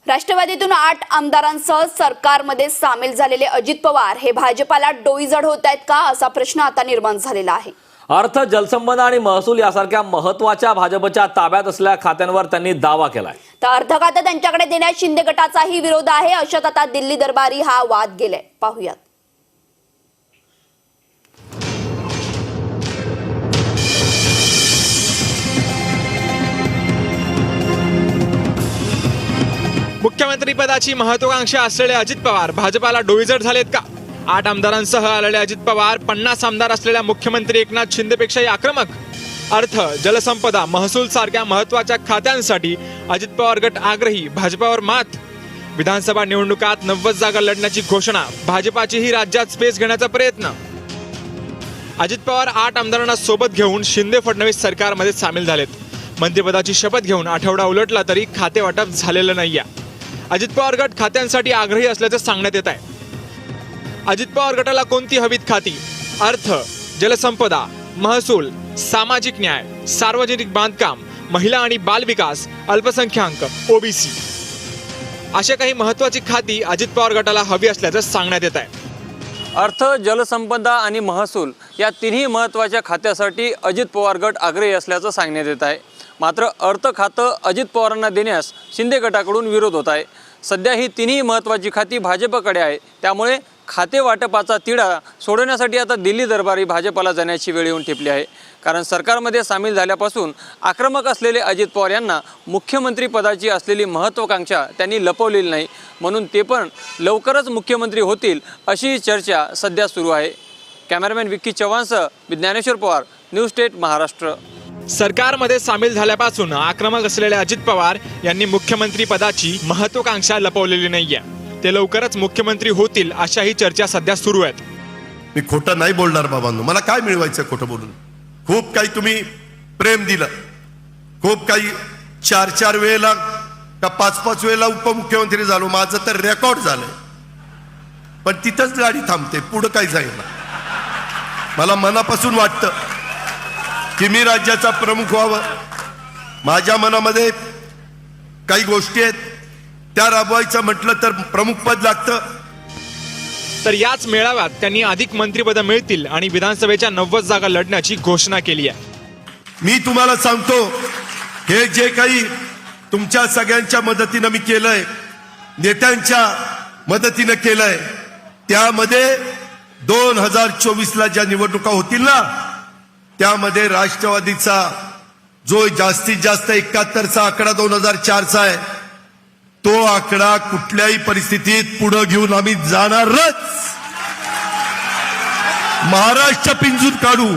राष्ट्रवादीतून 8 आमदारांसह सरकारमध्ये सामील झालेले अजित पवार हे भाजपाला डोईजड होत आहेत का असा प्रश्न आता निर्माण झालेला आहे। अर्थ, जलसंपदा आणि महसूल यासारख्या महत्त्वाच्या भाजपच्या ताब्यात असलेल्या खात्यांवर त्यांनी दावा केलाय। तर अर्थ खातं त्यांच्याकडे देण्यास शिंदे गटाचाही विरोध आहे। अशात आता दिल्ली दरबारी हा वाद गेलाय। पाहूयात। मुख्यमंत्री पदाची महत्वाकांक्षा असलेले अजित पवार भाजपाला डोईजड झालेत का? 8 आमदारांसह आलेले अजित पवार 50 आमदार असलेल्या मुख्यमंत्री एकनाथ शिंदेपेक्षाही आक्रमक। अर्थ, जलसंपदा, महसूल सारख्या महत्वाच्या खात्यांसाठी अजित पवार गट आग्रही, भाजपावर मात। विधानसभा निवडणुकात 90 जागा लढण्याची घोषणा, भाजपाचीही राज्यात स्पेस घेण्याचा प्रयत्न। अजित पवार 8 आमदारांना सोबत घेऊन शिंदे फडणवीस सरकारमध्ये सामील झालेत। मंत्रिपदाची शपथ घेऊन आठवडा उलटला तरी खाते वाटप झालेलं नाहीये। अजित पवार गट खात्यांसाठी आग्रही असल्याचं सांगण्यात येत आहे। अजित पवार गटाला कोणती हवीत खाती? अर्थ, जलसंपदा, महसूल, सामाजिक न्याय, सार्वजनिक बांधकाम, महिला आणि बालविकास, अल्पसंख्याक, ओबीसी अशा काही महत्वाची खाती अजित पवार गटाला हवी असल्याचं सांगण्यात येत आहे। अर्थ, जलसंपदा आणि महसूल या तिन्ही महत्त्वाच्या खात्यासाठी अजित पवार गट आग्रही असल्याचं सांगण्यात येत आहे। मात्र अर्थ खातं अजित पवारांना देण्यास शिंदे गटाकडून विरोध होत आहे। सध्या ही तिन्ही महत्त्वाची खाती भाजपकडे आहे, त्यामुळे खाते वाटपाचा तिढा सोडवण्यासाठी आता दिल्ली दरबारी भाजपला जाण्याची वेळ येऊन ठेपली आहे। कारण सरकारमध्ये सामील झाल्यापासून आक्रमक असलेले अजित पवार यांना मुख्यमंत्री पदाची असलेली महत्त्वाकांक्षा त्यांनी लपवलेली नाही, म्हणून ते पण लवकरच मुख्यमंत्री होतील अशी चर्चा सध्या सुरू आहे। कॅमेरामॅन विक्की चव्हाणसह ज्ञानेश्वर पवार, न्यूज स्टेट महाराष्ट्र। सरकारमध्ये सामील झाल्यापासून आक्रमक असलेले अजित पवार यांनी मुख्यमंत्री पदाची महत्वाकांक्षा लपवलेली नाहीये। ते लवकरच मुख्यमंत्री होतील अशाही चर्चा सध्या सुरू आहेत। मी खोटं नाही बोलणार बाबांनो, मला काय मिळवायचं खोटं बोलून? खूप काही तुम्ही प्रेम दिलं, खूप काही 4-4 वेळेला का 5-5 वेळेला उपमुख्यमंत्री झालो, माझं तर रेकॉर्ड झालंय। पण तिथंच गाडी थांबते, पुढं काही जाईल। मला मनापासून वाटतं की मी राज्याचा प्रमुख व्हावं। माझ्या मनामध्ये काही गोष्टी आहेत, त्या राबवायचं म्हटलं तर प्रमुख पद लागतं। तर याच मेळाव्यात त्यांनी अधिक मंत्रिपद मिळतील आणि विधानसभेच्या 90 जागा लढण्याची घोषणा केली आहे। मी तुम्हाला सांगतो, हे जे काही तुमच्या सगळ्यांच्या मदतीनं मी केलंय, नेत्यांच्या मदतीनं केलंय, त्यामध्ये 2024ला ज्या निवडणुका होतील ना, त्यामध्ये राष्ट्रवादीचा जो जास्तीत जास्त 71चा आकडा 2004चा आहे, तो आकडा कुठल्याही परिस्थितीत पुढे घेऊन आम्ही जाणारच। महाराष्ट्र पिंजून काढू,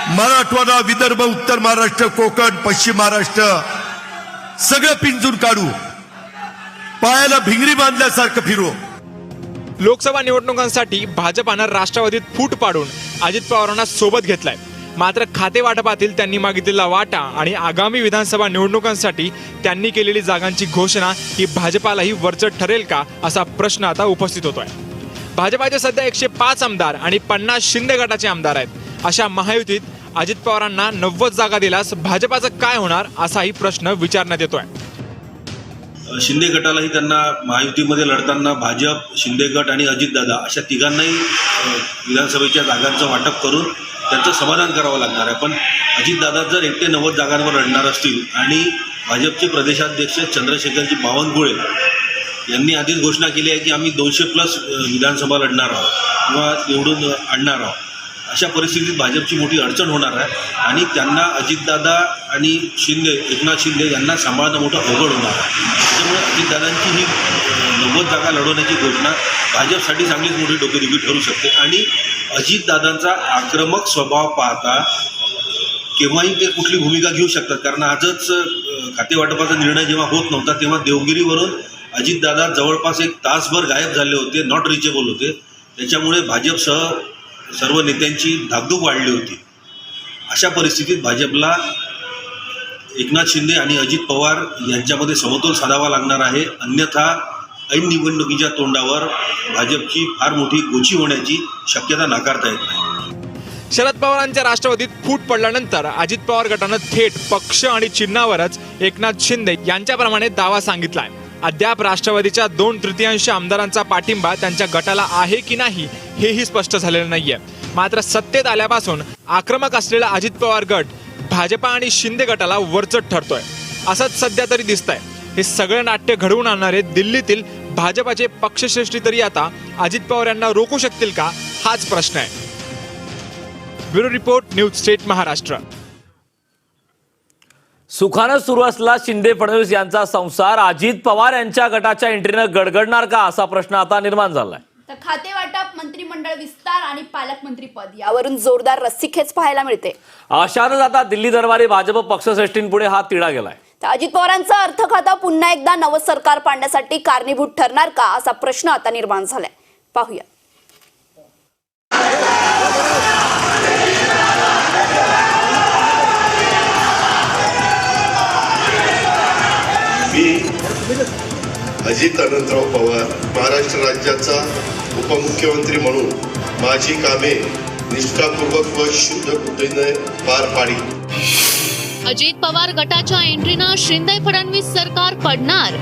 मराठवाडा, विदर्भ, उत्तर महाराष्ट्र, कोकण, पश्चिम महाराष्ट्र सगळं पिंजून काढू, पायाला भिंगरी बांधल्यासारखं फिरू। लोकसभा निवडणुकांसाठी भाजपानं राष्ट्रवादीत फूट पाडून अजित पवारांना सोबत घेतलाय। मात्र खाते वाटपातील त्यांनी मागितलेला वाटा आणि आगामी विधानसभा निवडणुकांसाठी त्यांनी केलेली जागांची घोषणा ही भाजपालाही वरचढ ठरेल का असा प्रश्न आता उपस्थित होतोय। भाजपाचे सध्या 105 आमदार आणि 50 शिंदे गटाचे आमदार आहेत। अशा महायुतीत अजित पवारांना 90 जागा दिल्यास भाजपाचं काय होणार असाही प्रश्न विचारण्यात येतोय। शिंदे गटालाही त्यांना महायुतीमध्ये लढताना भाजप, शिंदे गट आणि अजितदादा अशा तिघांनाही विधानसभेच्या जागांचं वाटप करून त्यांचं समाधान करावं लागणार आहे। पण अजितदादा जर एकटे 90 जागांवर लढणार असतील आणि भाजपचे प्रदेशाध्यक्ष चंद्रशेखरजी बावनकुळे यांनी आधीच घोषणा केली आहे की आम्ही 200+ विधानसभा लढणार आहोत किंवा निवडून आणणार आहोत, अशा परिस्थितीत भाजपची मोठी अडचण होणार आहे आणि त्यांना अजितदादा आणि एकनाथ शिंदे यांना सांभाळणं मोठं अवघड होणार आहे। त्याच्यामुळे अजितदादांची ही 90 जागा लढवण्याची घोषणा भाजपसाठी चांगलीच मोठी डोकेदुखी ठरू शकते आणि अजितदादांचा आक्रमक स्वभाव पाहता केव्हाही ते कुठली भूमिका घेऊ शकतात। कारण आजच खातेवाटपाचा निर्णय जेव्हा होत नव्हता तेव्हा देवगिरीवरून अजितदादा जवळपास 1 तासभर गायब झाले होते, नॉट रिचेबल होते। त्याच्यामुळे भाजपसह सर्व नेत्यांची धाकधूक वाढली होती। अशा परिस्थितीत भाजपला एकनाथ शिंदे आणि अजित पवार यांच्यामध्ये समतोल साधावा लागणार आहे, अन्यथा ऐन निवडणुकीच्या तोंडावर भाजपची फार मोठी गोची होण्याची शक्यता नाकारता येत नाही। शरद पवारांच्या राष्ट्रवादीत फूट पडल्यानंतर अजित पवार गटानं थेट पक्ष आणि चिन्हावरच एकनाथ शिंदे यांच्याप्रमाणे दावा सांगितलाय। अद्याप राष्ट्रवादीच्या 2/3 आमदारांचा पाठिंबा त्यांच्या गटाला आहे की नाही हेही स्पष्ट झालेलं नाहीये. मात्र सत्तेत आल्यापासून आक्रमक असलेला अजित पवार गट भाजपा आणि शिंदे गटाला वरचढ ठरतोय असंच सध्या तरी दिसतंय. हे सगळं नाट्य घडवून आणणारे दिल्लीतील भाजपाचे पक्षश्रेष्ठी तरी आता अजित पवार यांना रोखू शकतील का, हाच प्रश्न आहे. Bureau report, News State Maharashtra. सुखानं सुरू असला शिंदे फडणवीस यांचा संसार अजित पवार यांच्या गटाच्या एंट्रीनं गडगडणार का, असा प्रश्न आता निर्माण झालाय. तर खाते वाटप, मंत्रिमंडळ विस्तार आणि पालकमंत्री पद यावरून जोरदार रस्सीखेच पाहायला मिळते. अशानंच आता दिल्ली दरबारी भाजप पक्षश्रेष्ठींपुढे हा तिढा गेलाय. तर अजित पवारांचं अर्थ खातं पुन्हा एकदा नवं सरकार पाडण्यासाठी कारणीभूत ठरणार का, असा प्रश्न आता निर्माण झालाय. पाहूया. मी अजित अनंतराव पवार महाराष्ट्र राज्याचा उपमुख्यमंत्री म्हणून माझी कामे निष्ठापूर्वक व शुद्ध बुद्धीने पार पाडी. अजित पवार गटाच्या एंट्रीनं शिंदे फडणवीस सरकार पडणार.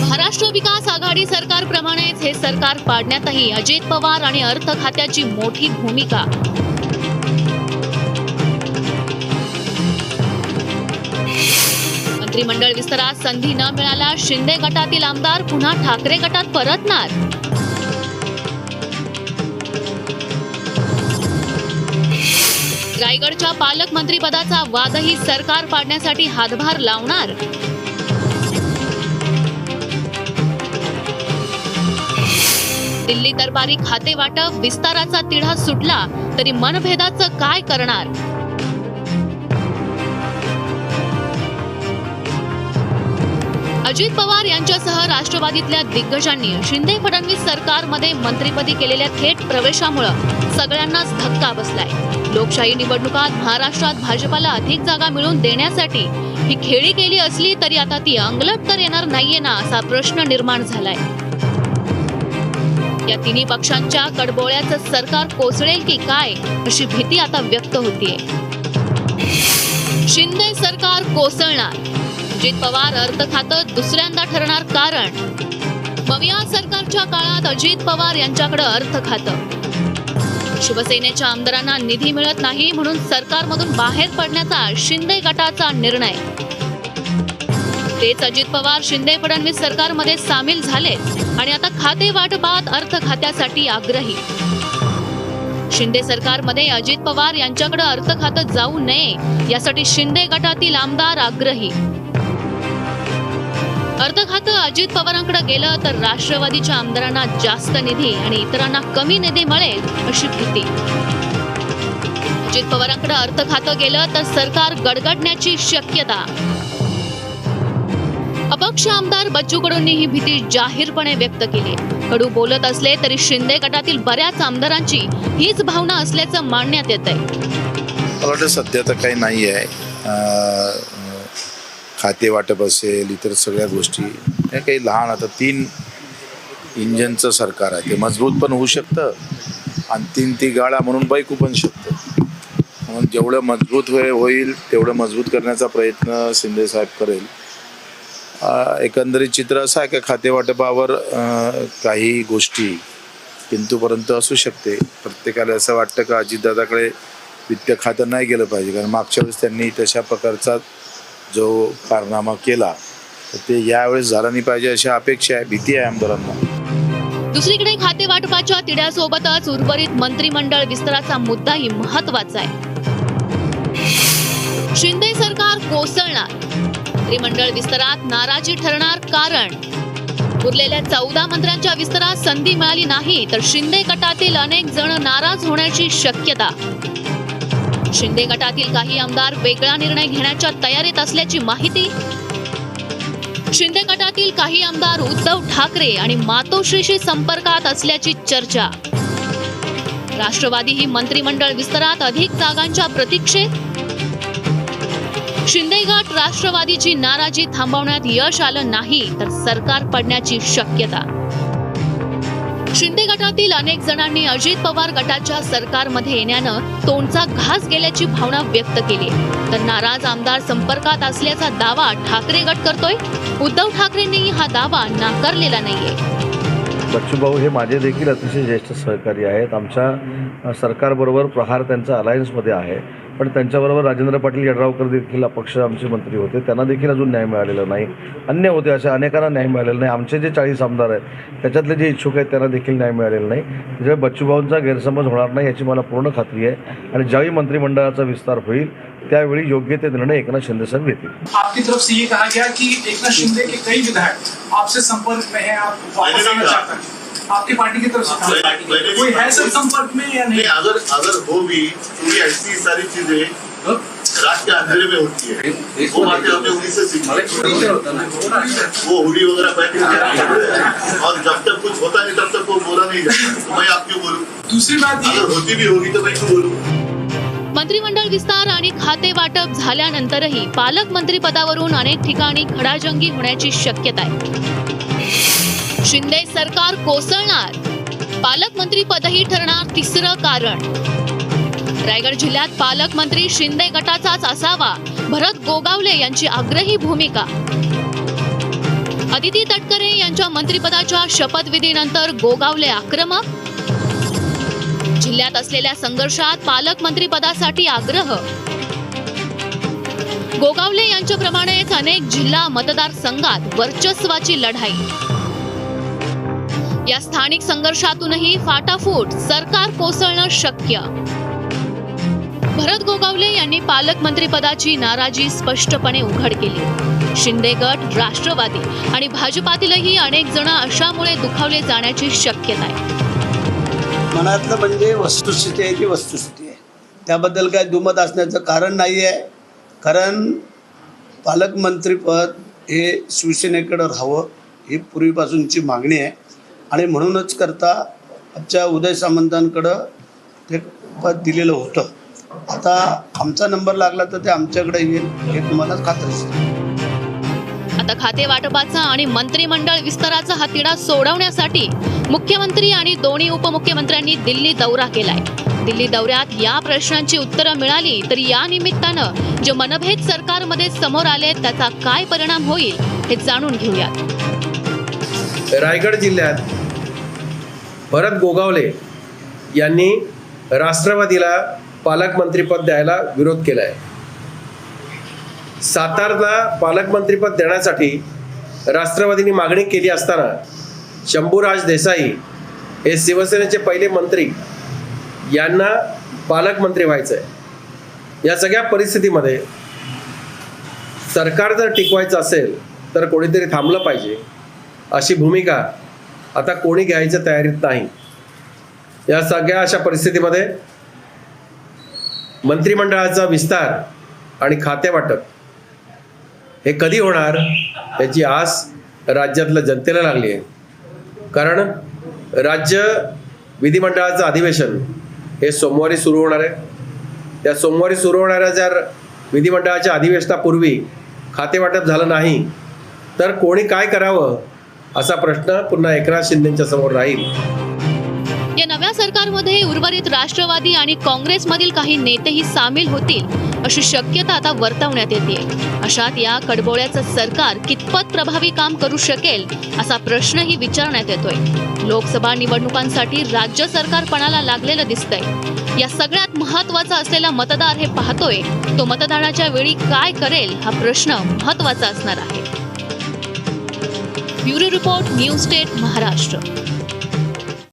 महाराष्ट्र विकास आघाडी सरकारप्रमाणेच हे सरकार पाडण्यातही अजित पवार आणि अर्थ खात्याची मोठी भूमिका. मंत्रिमंडळ विस्तारात संधी न मिळाला शिंदे गटातील आमदार पुन्हा ठाकरे गटात परतणार. रायगडच्या पालकमंत्री पदाचा वादही सरकार पाडण्यासाठी हातभार लावणार. दिल्ली दरबारी खाते वाटप विस्ताराचा तिढा सुटला तरी मनभेदाचं काय करणार. अजित पवार यांच्यासह राष्ट्रवादीतल्या दिग्गजांनी शिंदे फडणवीस सरकारमध्ये मंत्रिपदी केलेल्या थेट प्रवेशामुळे सगळ्यांनाच धक्का बसलाय. लोकशाही निवडणुकात महाराष्ट्रात भाजपाला अधिक जागा मिळवून देण्यासाठी ही खेळी केली असली तरी आता ती अंगलट तर येणार नाहीये ना, असा प्रश्न निर्माण झालाय. या तिन्ही पक्षांच्या कडबोळ्याचं सरकार कोसळेल की काय, अशी भीती आता व्यक्त होतीये. शिंदे सरकार कोसळणार. अजित पवार अर्थ खातं दुसऱ्यांदा ठरणार कारण मग या सरकारच्या काळात अजित पवार यांच्याकडे अर्थ खातं. शिवसेनेच्या आमदारांना निधी मिळत नाही म्हणून सरकारमधून बाहेर पडण्याचा शिंदे गटाचा निर्णय. तेच अजित पवार शिंदे फडणवीस सरकारमध्ये सामील झाले आणि आता खाते वाटपात अर्थ खात्यासाठी आग्रही. शिंदे सरकारमध्ये अजित पवार यांच्याकडे अर्थ खातं जाऊ नये यासाठी शिंदे गटातील आमदार आग्रही. अर्थ खातं अजित पवारांकडे गेलं तर राष्ट्रवादीच्या आमदारांना जास्त निधी आणि इतरांना कमी निधी मिळेल अशी भीती. अजित पवारांकडे अर्थ खातं गेलं तर सरकार गडगडण्याची शक्यता. अपक्ष आमदार बच्चू कडूंनी ही भीती जाहीरपणे व्यक्त केली. कडू बोलत असले तरी शिंदे गटातील बऱ्याच आमदारांची हीच भावना असल्याचं मानण्यात येत आहे. मला वाटतं सध्या तर काही नाही आहे. खाते वाटप असेल, इतर सगळ्या गोष्टी हे काही लहान, आता 3 इंजनचं सरकार आहे, ते मजबूत पण होऊ शकतं आणि 3 गाड्या म्हणून बाईकू पण शकतं. म्हणून जेवढं मजबूत होईल तेवढं मजबूत करण्याचा प्रयत्न शिंदे साहेब करेल. एकंदरीत चित्र असं आहे की खाते वाटपावर काही गोष्टी किंतुपर्यंत असू शकते. प्रत्येकाला असं वाटतं का अजितदादाकडे वित्त खातं नाही गेलं पाहिजे, कारण मागच्या वेळेस त्यांनी तशा प्रकारचा जो कारनामा केला तर ते यावेळेस झाला नाही पाहिजे अशी अपेक्षा आहे, भीती आहे आमदारांना. दुसरीकडे खाते वाटपाच्या तिढ्यासोबतच उर्वरित मंत्रिमंडळ विस्ताराचा मुद्दाही महत्वाचा आहे. शिंदे सरकार कोसळणार. मंत्रिमंडळ विस्तारात नाराजी ठरणार कारण उरलेल्या 14 मंत्र्यांच्या विस्तारात संधी मिळाली नाही तर शिंदे गटातील अनेक जण नाराज होण्याची शक्यता. शिंदे गटातील काही आमदार वेगळा निर्णय घेण्याच्या तयारीत असल्याची माहिती. शिंदे गटातील काही आमदार उद्धव ठाकरे आणि मातोश्रीशी संपर्कात असल्याची चर्चा. राष्ट्रवादी ही मंत्रिमंडळ विस्तारात अधिक जागांच्या प्रतीक्षेत. शिंदे गट राष्ट्रवादीची नाराजी थांबवण्यात यश आलं नाही तर सरकार पडण्याची शक्यता. शिंदे गटातील अनेक जणांनी अजित पवार गटाच्या सरकारमध्ये येण्यानं तोंडचा घास गेल्याची भावना व्यक्त केली आहे. तर नाराज आमदार संपर्कात असल्याचा दावा ठाकरे गट करतोय. उद्धव ठाकरेंनी हा दावा नाकारलेला नाहीये. बच्चूभाऊ हे माझे देखील अतिशय ज्येष्ठ सहकारी आहेत. आमच्या सरकारबरोबर प्रहार त्यांचा अलायन्समध्ये आहे, पण त्यांच्याबरोबर राजेंद्र पाटील यड्रावकर देखील अपक्ष आमचे मंत्री होते, त्यांना देखील अजून न्याय मिळालेला नाही. अन्य होते अशा अनेकांना न्याय मिळालेला नाही. आमचे जे 40 आमदार आहेत त्याच्यातले जे इच्छुक आहेत त्यांना देखील न्याय मिळालेला नाही. त्यामुळे बच्चूभाऊंचा गैरसमज होणार नाही याची मला पूर्ण खात्री आहे. आणि ज्यावेळी मंत्रिमंडळाचा विस्तार होईल त्यावेळी योग्य ते निर्णय एकनाथ शिंदे साहेब घेतील. आपकी तरफ से ये कहा गया कि एकनाथ शिंदे के कई विधायक आपसे संपर्क में हैं, आप वापस आना चाहते हैं, आपकी पार्टी की तरफ से कोई है सर संपर्क में या नहीं? अगर हो भी तो ये ऐसी सारी चीजें रात के अंधेरे में होती है. वो बातें हमने उन्हीं से सीखी. वो हुडी वगैरह पहन के और जब तक कुछ होता नहीं तब तक वो बोला नहीं जाता. तो मैं आप क्यों बोलूं? दूसरी बात अगर होती भी होगी तो मैं क्यों बोलूं? मंत्रिमंडळ विस्तार आणि खाते वाटप झाल्यानंतरही पालकमंत्री पदावरून अनेक ठिकाणी खडाजंगी होण्याची शक्यता आहे. शिंदे सरकार कोसळणार, पालकमंत्री पदही ठरणार तिसरं कारण. रायगड जिल्ह्यात पालकमंत्री शिंदे गटाचाच असावा, भरत गोगावले यांची आग्रही भूमिका. अदिती तटकरे यांच्या मंत्रिपदाच्या शपथविधीनंतर गोगावले आक्रमक. जिल्ह्यात असलेल्या संघर्षात पालकमंत्री पदासाठी आग्रह. गोगावले यांच्याप्रमाणेच अनेक जिल्हा मतदारसंघात वर्चस्वाची लढाई. या स्थानिक संघर्षातूनही फाटाफूट सरकार कोसळणं शक्य. भरत गोगावले यांनी पालकमंत्री पदाची नाराजी स्पष्टपणे उघड केली. शिंदे गट, राष्ट्रवादी आणि भाजपातीलही अनेक जण अशामुळे दुखावले जाण्याची शक्यता आहे. मनातलं म्हणजे वस्तुस्थिती आहे ती वस्तुस्थिती आहे, त्याबद्दल काय दुमत असण्याचं कारण नाही आहे. कारण पालकमंत्रीपद हे शिवसेनेकडं राहावं ही पूर्वीपासूनची मागणी आहे आणि म्हणूनच करता आमच्या उदय सामंतांकडं ते पद दिलेलं होतं. आता आमचा नंबर लागला तर ते आमच्याकडे येईल हे तुम्हाला खात्रीच आहे. आता खाते वाटपाचा आणि मंत्रिमंडळ विस्ताराचा हा तिढा सोडवण्यासाठी मुख्यमंत्री आणि दोन्ही उपमुख्यमंत्र्यांनी दिल्ली दौरा केलाय. दिल्ली दौऱ्यात या प्रश्नांची उत्तरं मिळाली तर या निमित्तानं जे मनभेद सरकारमध्ये समोर आले त्याचा काय परिणाम होईल हे जाणून घेऊयात. रायगड जिल्ह्यात भरत गोगावले यांनी राष्ट्रवादीला पालकमंत्रीपद द्यायला विरोध केला आहे. सातारला पालकमंत्रीपद देण्यासाठी राष्ट्रवादीने मागणी केली असताना शंभूराज देसाई हे शिवसेनेचे पहिले मंत्री यांना पालकमंत्री व्हायचं आहे. या सगळ्या परिस्थितीमध्ये सरकार जर टिकवायचं असेल तर कोणीतरी थांबलं पाहिजे अशी भूमिका आता कोणी घ्यायच्या तयारीत नाही. या सगळ्या अशा परिस्थितीमध्ये मंत्रिमंडळाचा विस्तार आणि खाते वाटप हे कधी होणार याची आस राज्यातल्या जनतेला लागली आहे. कारण राज्य विधिमंडळाचं अधिवेशन हे सोमवारी सुरू होणार आहे. त्या सोमवारी सुरू होणाऱ्या जर विधिमंडळाच्या अधिवेशनापूर्वी खाते वाटप झालं नाही तर कोणी काय करावं असा प्रश्न पुन्हा एकनाथ शिंदेंच्या समोर राहील. या नव्या सरकारमध्ये उर्वरित राष्ट्रवादी आणि काँग्रेसमधील काही नेतेही सामील होतील अशी शक्यता आता वर्तवण्यात येते. अशात या कडबोळ्याचं सरकार कितपत प्रभावी काम करू शकेल असा प्रश्नही विचारण्यात येतोय. लोकसभा निवडणुकांसाठी राज्य सरकार पणाला लागलेलं दिसतंय. या सगळ्यात महत्त्वाचा असलेला मतदार हे पाहतोय तो मतदानाच्या वेळी काय करेल हा प्रश्न महत्त्वाचा असणार आहे. Bureau report, News State, Maharashtra.